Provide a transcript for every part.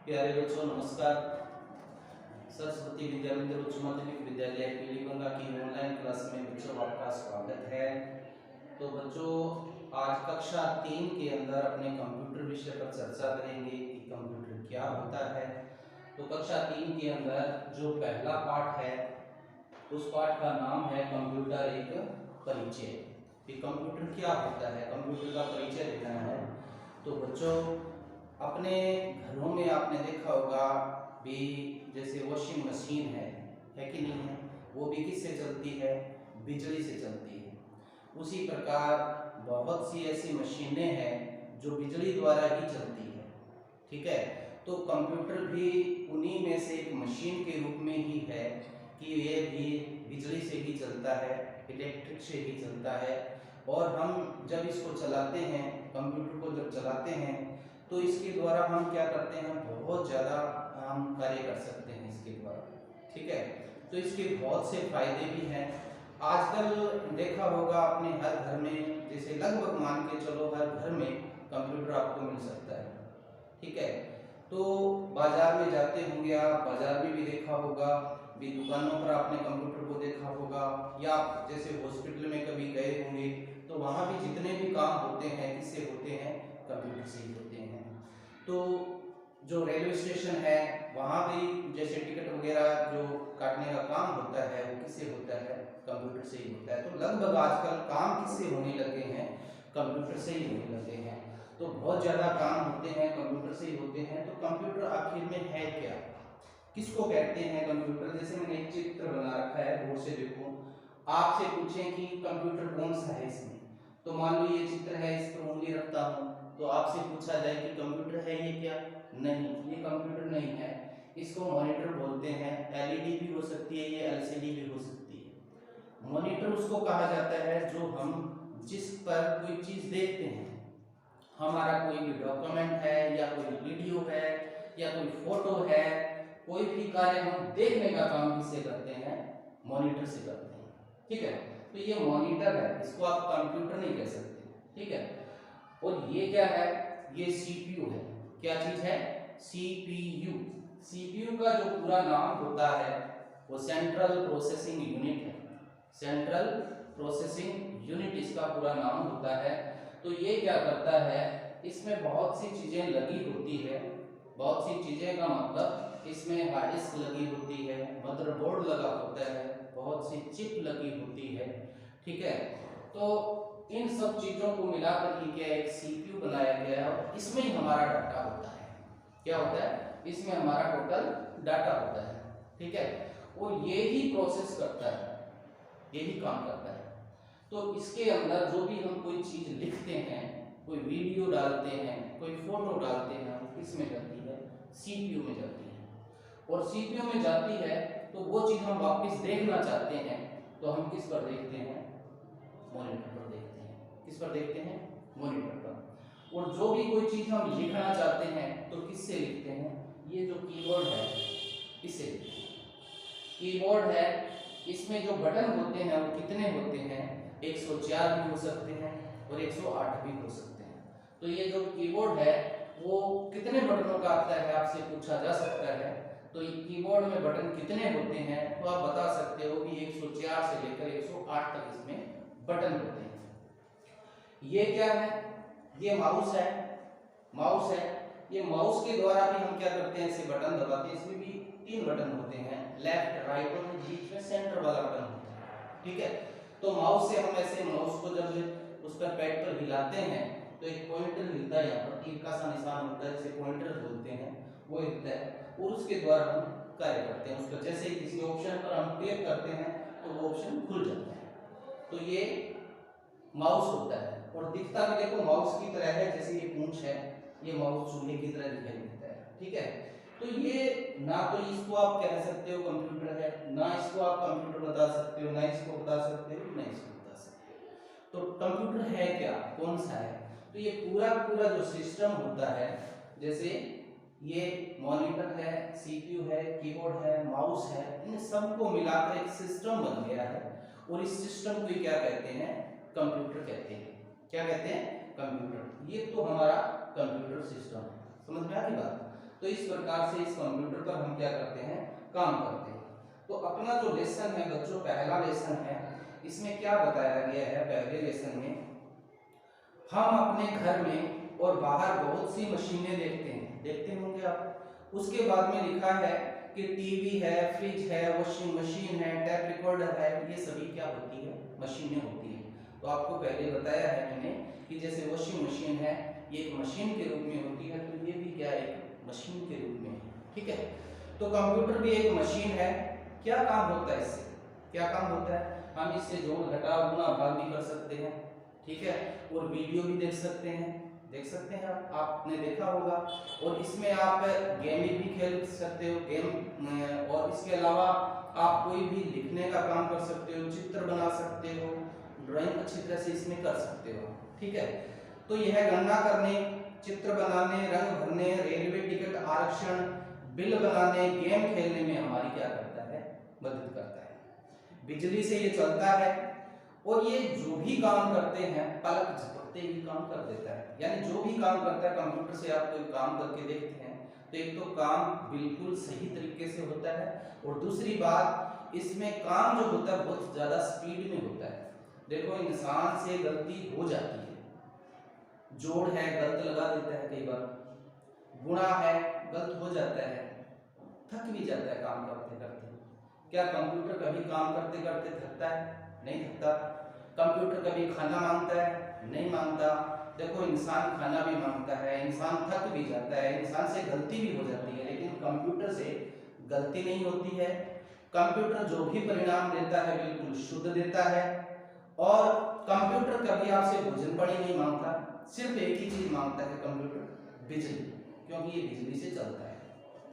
प्यारे बच्चों नमस्कार। सरस्वती विद्या मंदिर उच्च माध्यमिक विद्यालय पीलीबंगा की ऑनलाइन क्लास में बच्चों आपका स्वागत है। तो बच्चों आज कक्षा 3 के अंदर अपने कंप्यूटर विषय पर चर्चा करेंगे कि कंप्यूटर क्या होता है। तो कक्षा 3 के अंदर जो पहला पाठ है उस पाठ का नाम है कंप्यूटर एक परिचय। कि कंप्यूटर क्या होता है, कंप्यूटर का परिचय देना है। तो बच्चों अपने घरों में आपने देखा होगा भी जैसे वॉशिंग मशीन है कि नहीं है, वो भी किससे चलती है, बिजली से चलती है। उसी प्रकार बहुत सी ऐसी मशीनें हैं जो बिजली द्वारा ही चलती है, ठीक है। तो कंप्यूटर भी उन्हीं में से एक मशीन के रूप में ही है कि ये भी बिजली से ही चलता है, इलेक्ट्रिक से ही चलता है। और हम जब इसको चलाते हैं, कंप्यूटर को जब चलाते हैं तो इसके द्वारा हम क्या करते हैं, बहुत ज़्यादा हम कार्य कर सकते हैं इसके द्वारा, ठीक है। तो इसके बहुत से फायदे भी हैं। आजकल देखा होगा आपने हर घर में, जैसे लगभग मान के चलो हर घर में कंप्यूटर आपको मिल सकता है, ठीक है। तो बाजार में जाते होंगे आप, बाजार में भी देखा होगा, भी दुकानों पर आपने कंप्यूटर को देखा होगा, या जैसे हॉस्पिटल में कभी गए होंगे तो वहाँ भी जितने भी काम होते हैं किससे होते हैं, कंप्यूटर से ही होते हैं। तो जो रेलवे स्टेशन है वहाँ भी जैसे टिकट वगैरह जो काटने का काम होता है वो किससे होता है, कंप्यूटर से ही होता है। तो लगभग आजकल काम किससे होने लगे हैं, कंप्यूटर से ही होने लगे हैं। तो बहुत ज़्यादा काम होते हैं कंप्यूटर से ही होते हैं। तो कंप्यूटर आखिर में है क्या, किसको कहते हैं कंप्यूटर। जैसे मैंने एक चित्र बना रखा है, गौर से देखो। आपसे पूछें कि कंप्यूटर कौन सा है इसमें, तो मान लो ये चित्र है, इस पर उंगली रखता हूँ, तो आपसे पूछा जाए कि कंप्यूटर है ये क्या, नहीं ये कंप्यूटर नहीं है। इसको मॉनिटर बोलते हैं। एलईडी भी हो सकती है, ये एलसीडी भी हो सकती है। मॉनिटर उसको कहा जाता है जो हम जिस पर कोई चीज देखते हैं, हमारा कोई भी डॉक्यूमेंट है या कोई वीडियो है या कोई फोटो है, कोई भी कार्य हम देखने का काम किससे करते हैं, मॉनिटर से करते हैं, ठीक है। तो ये मॉनिटर है, इसको आप कंप्यूटर नहीं कह सकते, ठीक है। और ये क्या है, ये सीपीयू है। क्या चीज है, सीपीयू। सीपीयू का जो पूरा नाम होता है वो सेंट्रल प्रोसेसिंग यूनिट है। सेंट्रल प्रोसेसिंग यूनिट इसका पूरा नाम होता है। तो ये क्या करता है, इसमें बहुत सी चीजें लगी होती है। बहुत सी चीजें का मतलब इसमें हार्ड डिस्क लगी होती है, मदरबोर्ड लगा होता है, बहुत सी चिप लगी होती है, ठीक है। तो इन सब चीजों को मिलाकर ही क्या एक सीपीयू बनाया गया है और इसमें ही हमारा डाटा होता है। क्या होता है, इसमें हमारा टोटल डाटा होता है, ठीक है। और ये ही प्रोसेस करता है, यही काम करता है। तो इसके अंदर जो भी हम कोई चीज लिखते हैं, कोई वीडियो डालते हैं, कोई फोटो डालते हैं, वो किसमें जाती है, सीपीयू में जाती है। और सीपीयू में जाती है तो वो चीज हम वापस देखना चाहते हैं तो हम किस पर देखते हैं, मॉनिटर पर देखते हैं। किस पर देखते हैं, मॉनिटर पर। और जो भी कोई चीज हम लिखना चाहते हैं तो किससे लिखते हैं, ये जो कीबोर्ड है इससे लिखते हैं। कीबोर्ड है, इसमें जो बटन होते हैं वो कितने होते हैं, 104 भी हो सकते हैं और 108 भी हो सकते हैं। तो ये जो कीबोर्ड है वो कितने बटनों का आता है आपसे पूछा जा सकता है। तो ये कीबोर्ड में बटन कितने होते हैं तो आप बता सकते हो कि 104 से लेकर 108 तक इसमें बटन होते हैं। ये क्या है, ये माउस है। माउस है, ये माउस के द्वारा भी हम क्या करते हैं, ऐसे बटन दबाते हैं। इसमें भी 3 बटन होते हैं, लेफ्ट राइट और बीच में सेंटर वाला बटन होता है, ठीक है। तो माउस से हम ऐसे माउस को जब उस पर पैड पर हिलाते हैं तो एक पॉइंटर हिलता है, यहाँ पर तीर का सा निशान होता है जिसे पॉइंटर बोलते हैं, वो हिलता है और उसके द्वारा हम कार्य करते हैं। उसका जैसे ही किसी ऑप्शन पर हम क्लिक करते हैं तो वो ऑप्शन खुल जाता है। तो ये माउस होता है। और दिखता भी देखो माउस की तरह है, जैसे ये पूंछ है, ये माउस चूहे की तरह दिखाई देता है, ठीक है। तो ये ना तो इसको आप कह सकते हो कंप्यूटर है, ना इसको आप कंप्यूटर बता सकते हो, ना इसको बता सकते हो, ना इसको बता सकते हो। तो कंप्यूटर है क्या, कौन सा है, तो ये पूरा पूरा जो सिस्टम होता है, जैसे ये मॉनिटर है, सीपीयू है, कीबोर्ड है, माउस है, इन सबको मिलाकर एक सिस्टम बन गया है। और इस सिस्टम को क्या कहते हैं, कंप्यूटर कहते हैं। क्या कहते हैं, कंप्यूटर। ये तो हमारा कंप्यूटर सिस्टम है, समझ में आ गई बात। तो इस प्रकार से इस कंप्यूटर पर हम क्या करते हैं, काम करते हैं। तो अपना जो लेसन है बच्चों, पहला लेसन है, इसमें क्या बताया गया है, पहले लेसन में हम अपने घर में और बाहर बहुत सी मशीनें देखते होंगे आप। उसके बाद में लिखा है कि टीवी है, फ्रिज है, वॉशिंग मशीन है, टैप रिकॉर्डर है, ये सभी क्या होती है, मशीनें होती हैं। तो आपको पहले बताया है मैंने कि जैसे वॉशिंग मशीन है, ये एक मशीन के रूप में होती है, तो ये भी क्या है, एक मशीन के रूप में है, ठीक है। तो कंप्यूटर भी एक मशीन है। क्या काम होता है इससे, क्या काम होता है, हम इससे जोड़ घटाव गुणा भाग भी कर सकते हैं, ठीक है, और वीडियो भी देख सकते हैं, आपने देखा होगा। और इसमें आप गेम भी खेल सकते हो, गेम, और इसके अलावा आप कोई भी लिखने का काम कर सकते हो, चित्र बना सकते हो, ड्राइंग अच्छी तरह से इसमें कर सकते हो, ठीक है। तो यह गणना करने, चित्र बनाने, रंग भरने, रेलवे टिकट आरक्षण, बिल बनाने, गेम खेलने में हमारी क्या करता है, मदद करता है। बिजली से ये चलता है और ये जो भी काम करते हैं पलक झपकते ही काम कर देता है। यानी जो भी काम करता है कंप्यूटर से, आप कोई काम करके देखते हैं तो एक तो काम बिल्कुल सही तरीके से होता है, और दूसरी बात इसमें काम जो होता है बहुत ज्यादा स्पीड में होता है। देखो इंसान से गलती हो जाती है, जोड़ है गलत लगा देता है, कई बार गुणा है गलत हो जाता है, थक भी जाता है काम करते करते। क्या कंप्यूटर कभी काम करते करते थकता है, नहीं थकता। कंप्यूटर कभी खाना मांगता है, नहीं मांगता। देखो इंसान खाना भी मांगता है, इंसान थक भी जाता है, इंसान से गलती भी हो जाती है, लेकिन कंप्यूटर से गलती नहीं होती है। कंप्यूटर जो भी परिणाम देता है बिल्कुल शुद्ध देता है, और कंप्यूटर कभी आपसे भोजन पानी नहीं मांगता, सिर्फ एक ही चीज मांगता है कंप्यूटर, बिजली, क्योंकि ये बिजली से चलता है,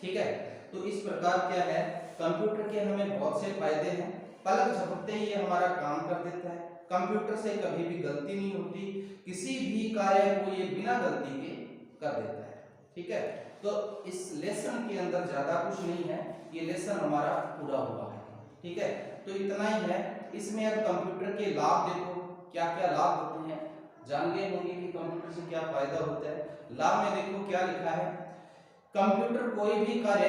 ठीक है। तो इस प्रकार क्या है, कंप्यूटर के हमें बहुत से फायदे हैं। पलक झपकते ही ये हमारा काम कर देता है, कंप्यूटर से कभी भी गलती नहीं होती, किसी भी कार्य को ये बिना गलती के कर देता है, ठीक है। तो इस लेसन के अंदर ज्यादा कुछ नहीं है, ये लेसन हमारा पूरा हुआ है, ठीक है। तो इतना ही है। इसमें अब कंप्यूटर के लाभ देखो, क्या क्या लाभ होते हैं, जान गए होंगे कि कंप्यूटर से क्या फायदा होता है। लाभ में देखो क्या लिखा है, कंप्यूटर कोई भी कार्य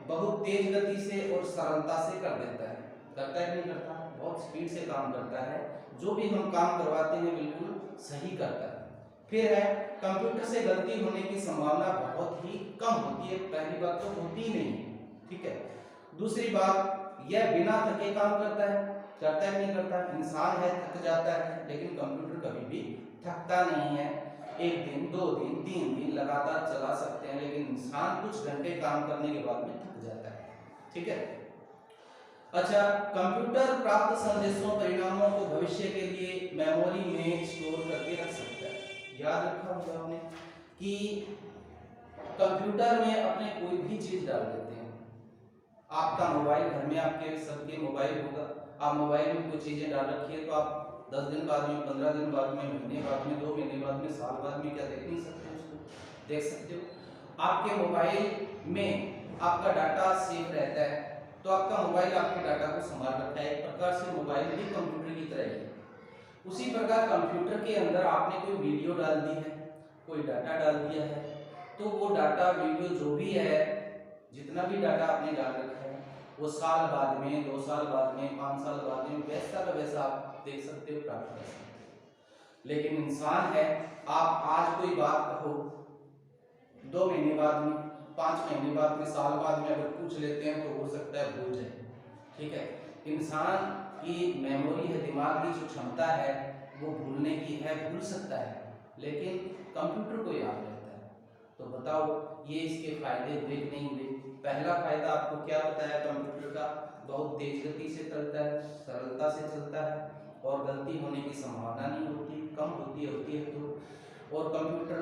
बहुत तेज गति से और सरलता से कर देता है, करता है नहीं करता, बहुत स्पीड से काम करता है, जो भी हम काम करवाते हैं बिल्कुल सही करता है। फिर है कंप्यूटर से गलती होने की संभावना बहुत ही कम होती है, पहली बात तो होती ही नहीं, ठीक है। दूसरी बात यह बिना थके काम करता है, करता है नहीं करता, इंसान है थक जाता है, लेकिन कंप्यूटर कभी भी थकता नहीं है। एक दिन, 2 दिन, 3 दिन लगातार चला सकते हैं, लेकिन इंसान कुछ घंटे काम करने के बाद में थक जाता है, ठीक है। अच्छा, कंप्यूटर प्राप्त संदेशों परिणामों को भविष्य के लिए मेमोरी में स्टोर करके रख सकता है। याद रखा होगा आपने कि कंप्यूटर में अपने कोई भी चीज डाल देते हैं, आपका मोबाइल, घर में आपके सबके मोबाइल होगा, आप मोबाइल में कोई चीजें डाल रखी है तो आप 10 दिन बाद में, 15 दिन बाद में, महीने बाद में, 2 महीने बाद में, साल बाद में क्या देख नहीं सकते, उसको देख सकते हो। आपके मोबाइल में आपका डाटा सेव रहता है, तो आपका मोबाइल आपके डाटा को संभाल रखता है, एक प्रकार से मोबाइल भी कंप्यूटर की तरह ही है। उसी प्रकार कंप्यूटर के अंदर आपने कोई वीडियो डाल दी है, कोई डाटा डाल दिया है, तो वो डाटा वीडियो जो भी है, जितना भी डाटा आपने डाल रखा है, वो साल बाद में, 2 साल बाद में, 5 साल बाद में वैसा का वैसा आप देख सकते हो, प्राप्त कर सकते हो। लेकिन इंसान है, आप आज कोई बात कहो, 2 महीने बाद में, 5 महीने बाद में, साल बाद में अगर पूछ लेते हैं तो हो सकता है भूल जाए, ठीक है। इंसान की मेमोरी है, दिमाग की जो क्षमता है वो भूलने की है, भूल सकता है, लेकिन कंप्यूटर को याद रहता है। तो बताओ ये इसके फायदे हुए कि नहीं हुए। पहला फायदा आपको क्या बताया कंप्यूटर का, बहुत तेज गति से चलता है, सरलता से चलता है, और गलती होने की संभावना नहीं होती, कम होती है तो। और कंप्यूटर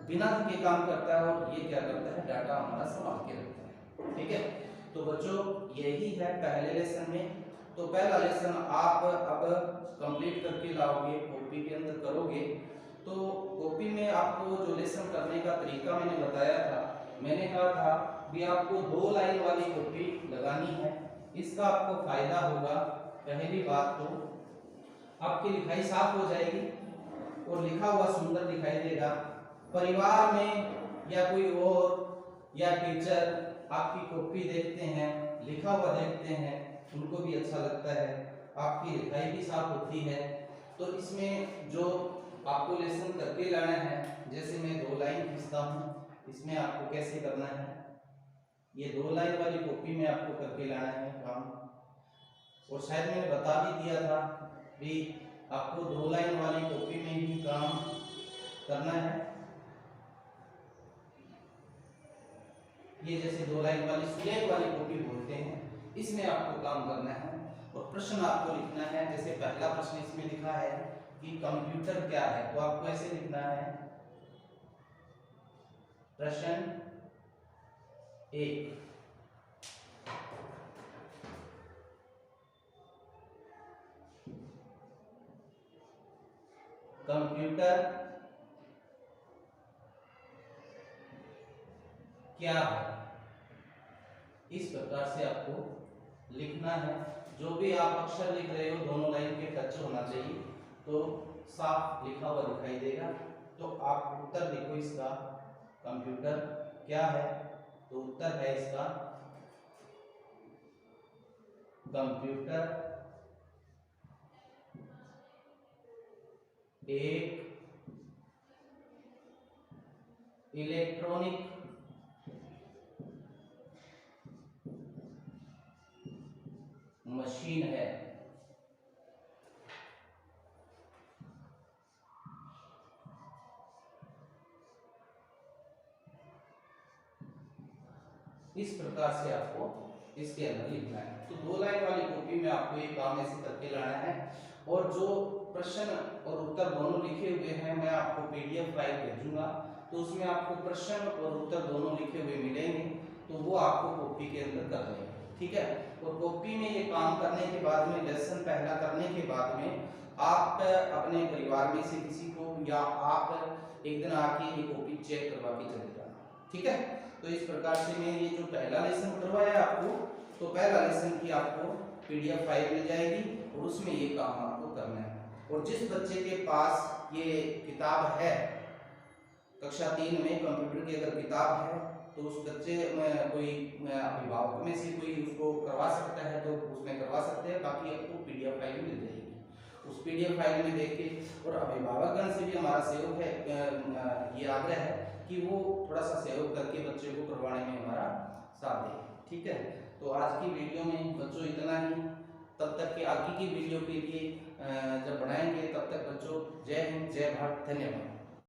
बिना थके काम करता है, और ये क्या करता है, डाटा हमारा संभाल के रखता है, ठीक है। तो बच्चों यही है पहले लेसन में। तो पहला लेसन आप अब कंप्लीट करके लाओगे, कॉपी के अंदर करोगे। तो कॉपी में आपको जो लेसन करने का तरीका मैंने बताया था, मैंने कहा था कि आपको 2 लाइन वाली कॉपी लगानी है। इसका आपको फायदा होगा, पहली बात तो आपकी लिखाई साफ हो जाएगी और लिखा हुआ सुंदर दिखाई देगा। परिवार में या कोई और या टीचर आपकी कॉपी देखते हैं, लिखा हुआ देखते हैं, उनको भी अच्छा लगता है, आपकी लिखाई भी साफ होती है। तो इसमें जो आपको लेसन करके लाना है, जैसे मैं 2 लाइन खींचता हूँ, इसमें आपको कैसे करना है, ये 2 लाइन वाली कॉपी में आपको करके लाना है काम। और शायद मैंने बता भी दिया था भी आपको 2 लाइन वाली कॉपी में ही काम करना है। ये जैसे 2 लाइन वाली स्लेट वाली कॉपी बोलते हैं, इसमें आपको काम करना है और प्रश्न आपको लिखना है। जैसे पहला प्रश्न इसमें लिखा है कि कंप्यूटर क्या है, तो आपको ऐसे लिखना है, प्रश्न 1, कंप्यूटर क्या है। इस प्रकार से आपको लिखना है। जो भी आप अक्षर लिख रहे हो दोनों लाइन के टच होना चाहिए, तो साफ लिखा हुआ दिखाई देगा। तो आप उत्तर लिखो इसका, कंप्यूटर क्या है, तो उत्तर है इसका, कंप्यूटर एक इलेक्ट्रॉनिक मशीन है। इस प्रकार से आपको इसके अंदर लिखना है। तो 2 लाइन वाली कॉपी में आपको ये काम ऐसे करके लाना है। और जो प्रश्न और उत्तर दोनों लिखे हुए हैं, मैं आपको पीडीएफ फाइल भेजूंगा, तो उसमें आपको प्रश्न और उत्तर दोनों लिखे हुए मिलेंगे, तो वो आपको कॉपी के अंदर कर लेंगे, ठीक है। और कॉपी में ये काम करने के बाद में, लेसन पहला करने के बाद में, आप अपने परिवार में से किसी को या आप एक दिन आके ये कॉपी चेक करवा के चले जाना, ठीक है। तो इस प्रकार से मैं ये जो पहला लेसन करवाया आपको, तो पहला लेसन की आपको पीडीएफ फाइल मिल जाएगी और उसमें ये काम आपको करना है। और जिस बच्चे के पास ये किताब है, कक्षा 3 में कंप्यूटर की अगर किताब है, तो उस बच्चे में कोई अभिभावक में से कोई उसको करवा सकता है, तो उसमें करवा सकते हैं। बाकी आपको पीडीएफ फाइल मिल जाएगी। उस पीडीएफ फाइल में देख के, और अभिभावकगण से भी हमारा सहयोग है, ये आग्रह है कि वो थोड़ा सा सहयोग करके बच्चे को करवाने में हमारा साथ दें, ठीक है। तो आज की वीडियो में बच्चों इतना ही। तब तक के आगे की वीडियो के लिए जब बनाएंगे, तब तक बच्चों जय हिंद, जय भारत, धन्यवाद।